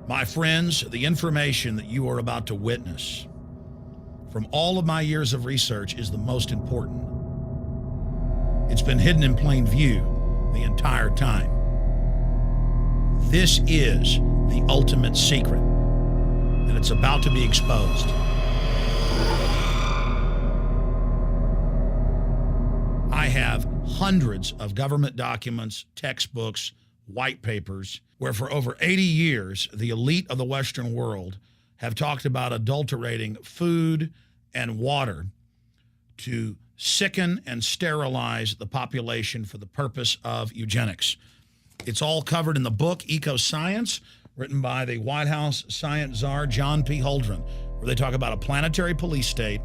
My friends, the information that you are about to witness from all of my years of research is the most important. It's been hidden in plain view the entire time. This is the ultimate secret, and it's about to be exposed. I have hundreds of government documents, textbooks, white papers, where for over 80 years, the elite of the Western world have talked about adulterating food and water to sicken and sterilize the population for the purpose of eugenics. It's all covered in the book, Eco-Science, written by the White House science czar, John P. Holdren, where they talk about a planetary police state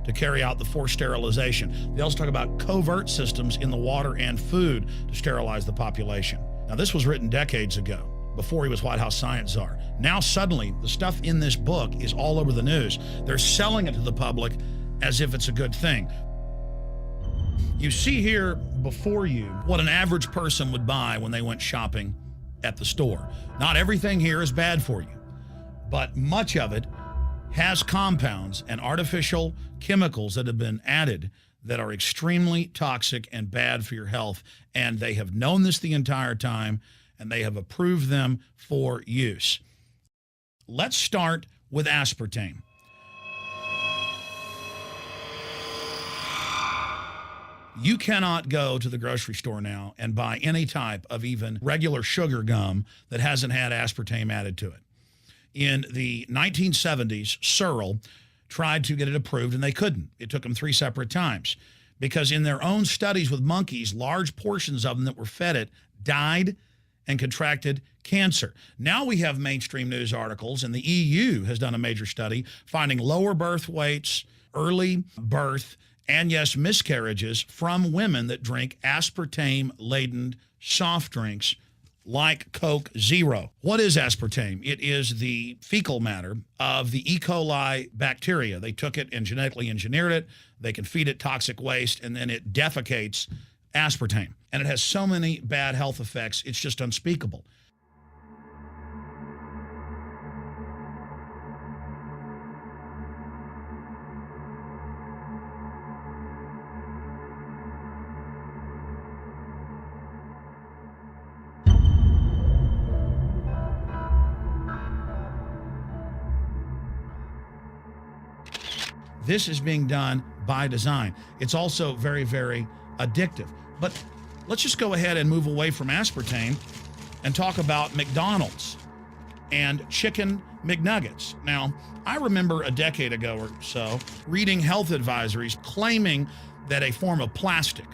to carry out the forced sterilization. They also talk about covert systems in the water and food to sterilize the population. Now, this was written decades ago, before he was White House science czar. Now, suddenly, the stuff in this book is all over the news. They're selling it to the public as if it's a good thing. You see here before you what an average person would buy when they went shopping at the store. Not everything here is bad for you, but much of it has compounds and artificial chemicals that have been added that are extremely toxic and bad for your health, and they have known this the entire time, and they have approved them for use. Let's start with aspartame. You cannot go to the grocery store now and buy any type of even regular sugar gum that hasn't had aspartame added to it. In the 1970s, Searle tried to get it approved, and they couldn't. It took them 3 separate times because in their own studies with monkeys, large portions of them that were fed it died and contracted cancer. Now we have mainstream news articles, and the EU has done a major study finding lower birth weights, early birth, and yes, miscarriages from women that drink aspartame-laden soft drinks like Coke Zero. What is aspartame? It is the fecal matter of the E. coli bacteria. They took it and genetically engineered it. They can feed it toxic waste, and then it defecates aspartame. And it has so many bad health effects, it's just unspeakable. This is being done by design. It's also very, very addictive. But let's just go ahead and move away from aspartame and talk about McDonald's and chicken McNuggets. Now, I remember a decade ago or so reading health advisories claiming that a form of plastic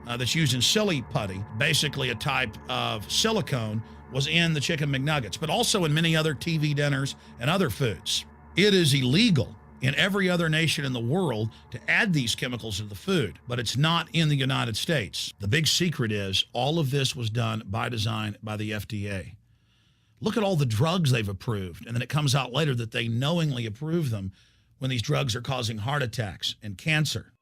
that's used in silly putty, basically a type of silicone, was in the chicken McNuggets, but also in many other TV dinners and other foods. It is illegal in every other nation in the world to add these chemicals to the food, but it's not in the United States. The big secret is all of this was done by design by the FDA. Look at all the drugs they've approved, and then it comes out later that they knowingly approve them when these drugs are causing heart attacks and cancer.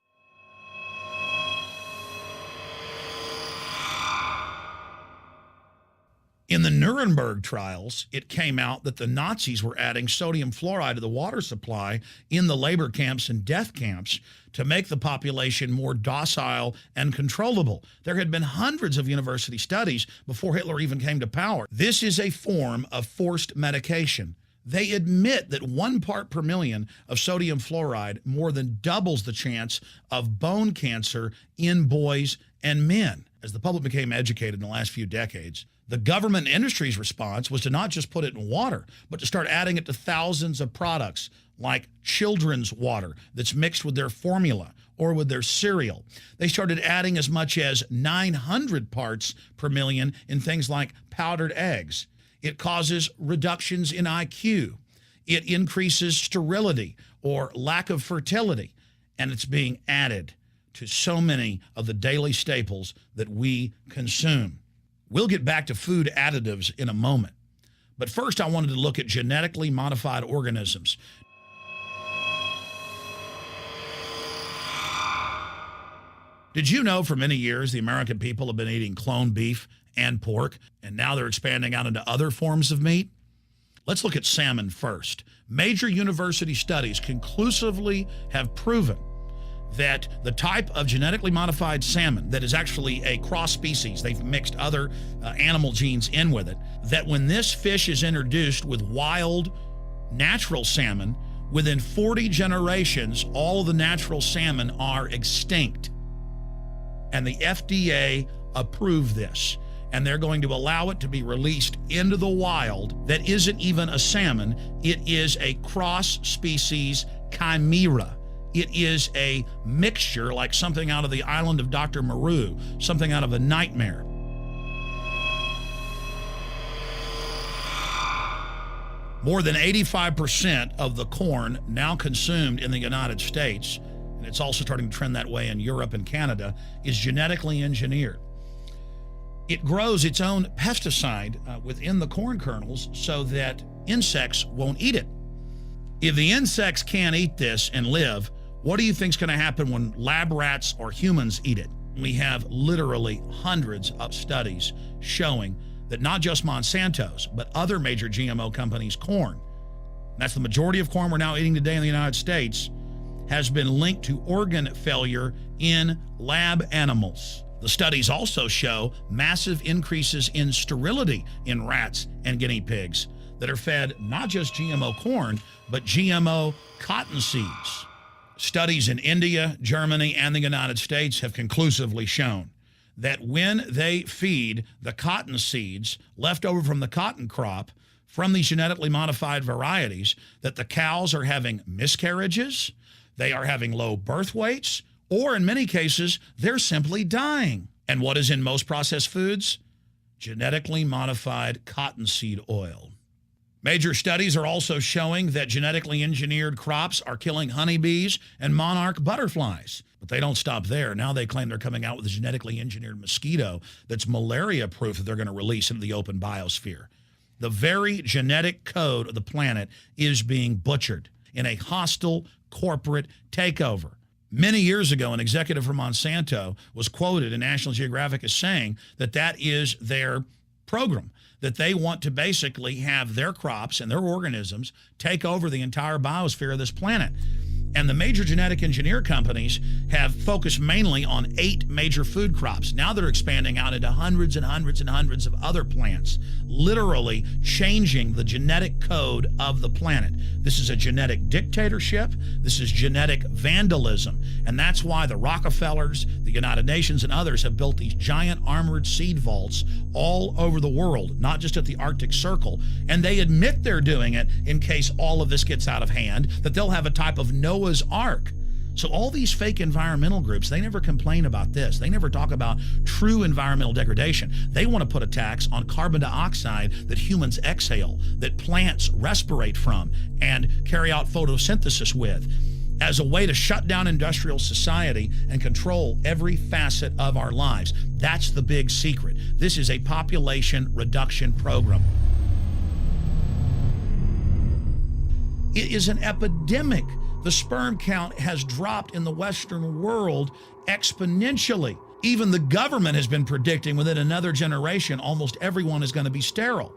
In the Nuremberg trials, it came out that the Nazis were adding sodium fluoride to the water supply in the labor camps and death camps to make the population more docile and controllable. There had been hundreds of university studies before Hitler even came to power. This is a form of forced medication. They admit that 1 part per million of sodium fluoride more than doubles the chance of bone cancer in boys and men. As the public became educated in the last few decades, the government and industry's response was to not just put it in water, but to start adding it to thousands of products like children's water that's mixed with their formula or with their cereal. They started adding as much as 900 parts per million in things like powdered eggs. It causes reductions in IQ. It increases sterility or lack of fertility, and it's being added to so many of the daily staples that we consume. We'll get back to food additives in a moment. But first, I wanted to look at genetically modified organisms. Did you know for many years the American people have been eating cloned beef and pork, and now they're expanding out into other forms of meat? Let's look at salmon first. Major university studies conclusively have proven that the type of genetically modified salmon that is actually a cross species, they've mixed other animal genes in with it, that when this fish is introduced with wild natural salmon, within 40 generations, all of the natural salmon are extinct. And the FDA approved this. And they're going to allow it to be released into the wild that isn't even a salmon. It is a cross-species chimera. It is a mixture like something out of the island of Dr. Moreau, something out of a nightmare. More than 85% of the corn now consumed in the United States, and it's also starting to trend that way in Europe and Canada, is genetically engineered. It grows its own pesticide within the corn kernels so that insects won't eat it. If the insects can't eat this and live, what do you think is going to happen when lab rats or humans eat it? We have literally hundreds of studies showing that not just Monsanto's, but other major GMO companies' corn, that's the majority of corn we're now eating today in the United States, has been linked to organ failure in lab animals. The studies also show massive increases in sterility in rats and guinea pigs that are fed not just GMO corn, but GMO cotton seeds. Studies in India, Germany, and the United States have conclusively shown that when they feed the cotton seeds left over from the cotton crop from these genetically modified varieties, that the cows are having miscarriages, they are having low birth weights, or in many cases, they're simply dying. And what is in most processed foods? Genetically modified cottonseed oil. Major studies are also showing that genetically engineered crops are killing honeybees and monarch butterflies. But they don't stop there. Now they claim they're coming out with a genetically engineered mosquito that's malaria-proof that they're going to release into the open biosphere. The very genetic code of the planet is being butchered in a hostile corporate takeover. Many years ago, an executive from Monsanto was quoted in National Geographic as saying that that is their program, that they want to basically have their crops and their organisms take over the entire biosphere of this planet. And the major genetic engineer companies have focused mainly on 8 major food crops. Now they're expanding out into hundreds and hundreds and hundreds of other plants, literally changing the genetic code of the planet. This is a genetic dictatorship. This is genetic vandalism. And that's why the Rockefellers, the United Nations, and others have built these giant armored seed vaults all over the world, not just at the Arctic Circle. And they admit they're doing it in case all of this gets out of hand, that they'll have a type of Noah's Ark. So all these fake environmental groups, they never complain about this. They never talk about true environmental degradation. They want to put a tax on carbon dioxide that humans exhale, that plants respirate from and carry out photosynthesis with, as a way to shut down industrial society and control every facet of our lives. That's the big secret. This is a population reduction program. It is an epidemic. The sperm count has dropped in the Western world exponentially. Even the government has been predicting within another generation, almost everyone is going to be sterile.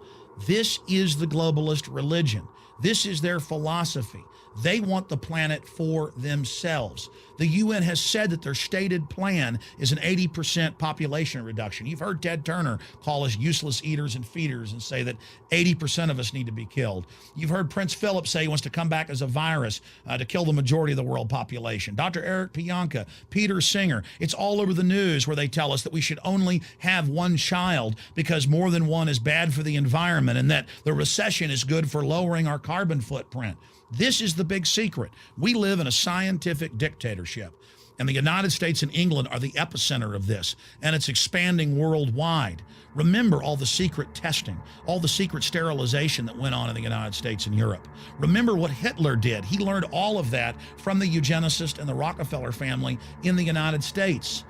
This is the globalist religion. This is their philosophy. They want the planet for themselves. The UN has said that their stated plan is an 80% population reduction. You've heard Ted Turner call us useless eaters and feeders and say that 80% of us need to be killed. You've heard Prince Philip say he wants to come back as a virus to kill the majority of the world population. Dr. Eric Pianka, Peter Singer, it's all over the news where they tell us that we should only have one child because more than one is bad for the environment and that the recession is good for lowering our carbon footprint. This is the big secret. We live in a scientific dictatorship, and the United States and England are the epicenter of this, and it's expanding worldwide. Remember all the secret testing, all the secret sterilization that went on in the United States and Europe. Remember what Hitler did. He learned all of that from the eugenicist and the Rockefeller family in the United States.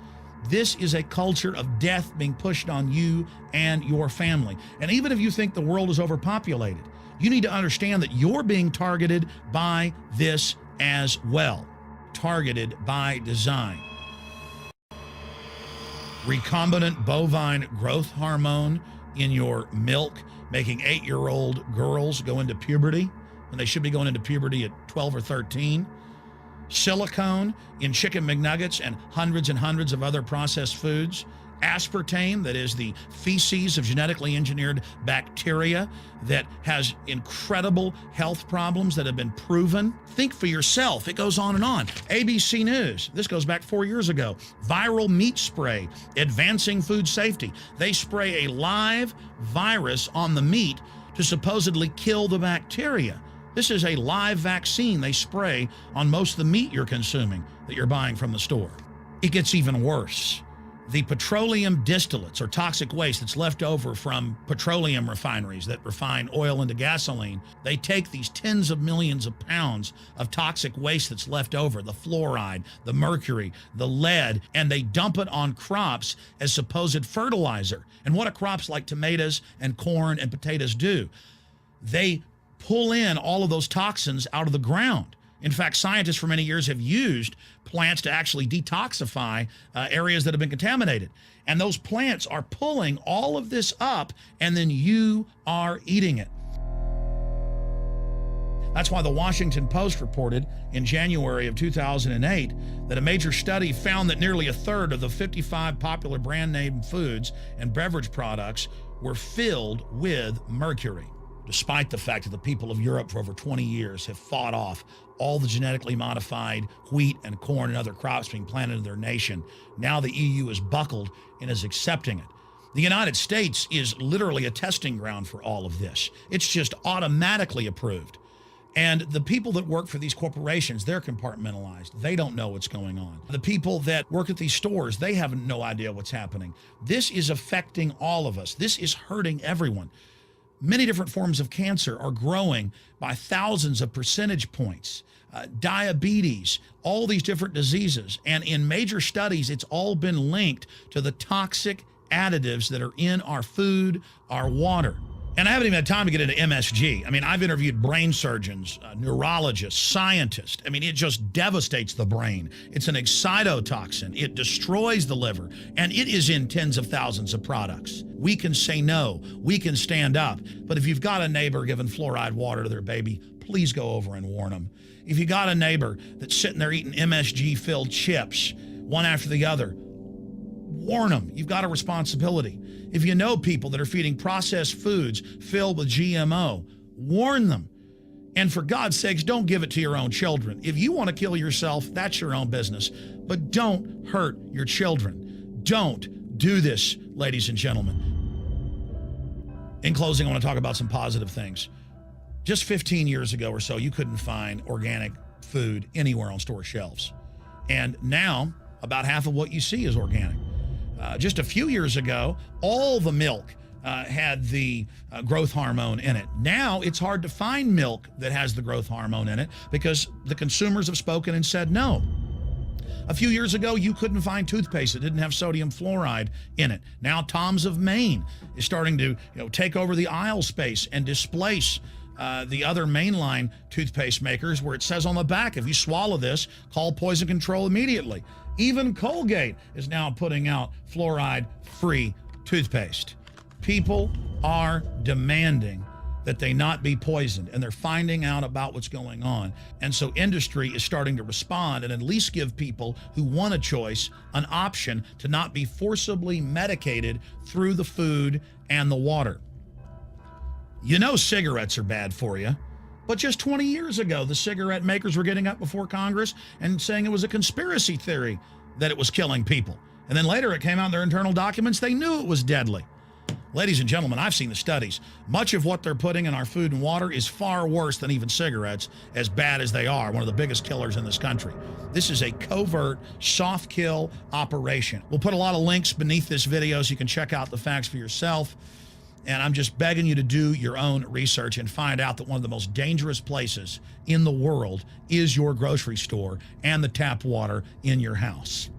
This is a culture of death being pushed on you and your family. And even if you think the world is overpopulated, you need to understand that you're being targeted by this as well. Targeted by design. Recombinant bovine growth hormone in your milk making 8-year-old girls go into puberty when they should be going into puberty at 12 or 13. Silicone in chicken McNuggets and hundreds of other processed foods. Aspartame, that is the feces of genetically engineered bacteria that has incredible health problems that have been proven. Think for yourself. It goes on and on. ABC News, this goes back 4 years ago. Viral meat spray, advancing food safety. They spray a live virus on the meat to supposedly kill the bacteria. This is a live vaccine they spray on most of the meat you're consuming that you're buying from the store. It gets even worse. The petroleum distillates, or toxic waste that's left over from petroleum refineries that refine oil into gasoline, they take these tens of millions of pounds of toxic waste that's left over, the fluoride, the mercury, the lead, and they dump it on crops as supposed fertilizer. And what do crops like tomatoes and corn and potatoes do? They pull in all of those toxins out of the ground. In fact, scientists for many years have used plants to actually detoxify areas that have been contaminated. And those plants are pulling all of this up, and then you are eating it. That's why the Washington Post reported in January of 2008 that a major study found that nearly a third of the 55 popular brand name foods and beverage products were filled with mercury. Despite the fact that the people of Europe for over 20 years have fought off all the genetically modified wheat and corn and other crops being planted in their nation, now the EU is buckled and is accepting it. The United States is literally a testing ground for all of this. It's just automatically approved. And the people that work for these corporations, they're compartmentalized. They don't know what's going on. The people that work at these stores, they have no idea what's happening. This is affecting all of us. This is hurting everyone. Many different forms of cancer are growing by thousands of percentage points. Diabetes, all these different diseases. And in major studies, it's all been linked to the toxic additives that are in our food, our water. And I haven't even had time to get into MSG. I mean, I've interviewed brain surgeons, neurologists, scientists. I mean, it just devastates the brain. It's an excitotoxin. It destroys the liver, and it is in tens of thousands of products. We can say no. We can stand up. But if you've got a neighbor giving fluoride water to their baby, please go over and warn them. If you got a neighbor that's sitting there eating MSG-filled chips, one after the other, warn them. You've got a responsibility. If you know people that are feeding processed foods filled with GMO, warn them. And for God's sakes, don't give it to your own children. If you want to kill yourself, that's your own business. But don't hurt your children. Don't do this, ladies and gentlemen. In closing, I want to talk about some positive things. Just 15 years ago or so, you couldn't find organic food anywhere on store shelves. And now, about half of what you see is organic. Just a few years ago, all the milk had the growth hormone in it. Now it's hard to find milk that has the growth hormone in it because the consumers have spoken and said no. A few years ago, you couldn't find toothpaste that didn't have sodium fluoride in it. Now Tom's of Maine is starting to take over the aisle space and displace the other mainline toothpaste makers, where it says on the back, if you swallow this, call poison control immediately. Even Colgate is now putting out fluoride-free toothpaste. People are demanding that they not be poisoned, and they're finding out about what's going on. And so industry is starting to respond and at least give people who want a choice an option to not be forcibly medicated through the food and the water. You know cigarettes are bad for you, but just 20 years ago, the cigarette makers were getting up before Congress and saying it was a conspiracy theory that it was killing people. And then later it came out in their internal documents, they knew it was deadly. Ladies and gentlemen, I've seen the studies. Much of what they're putting in our food and water is far worse than even cigarettes, as bad as they are, one of the biggest killers in this country. This is a covert, soft kill operation. We'll put a lot of links beneath this video so you can check out the facts for yourself. And I'm just begging you to do your own research and find out that one of the most dangerous places in the world is your grocery store and the tap water in your house.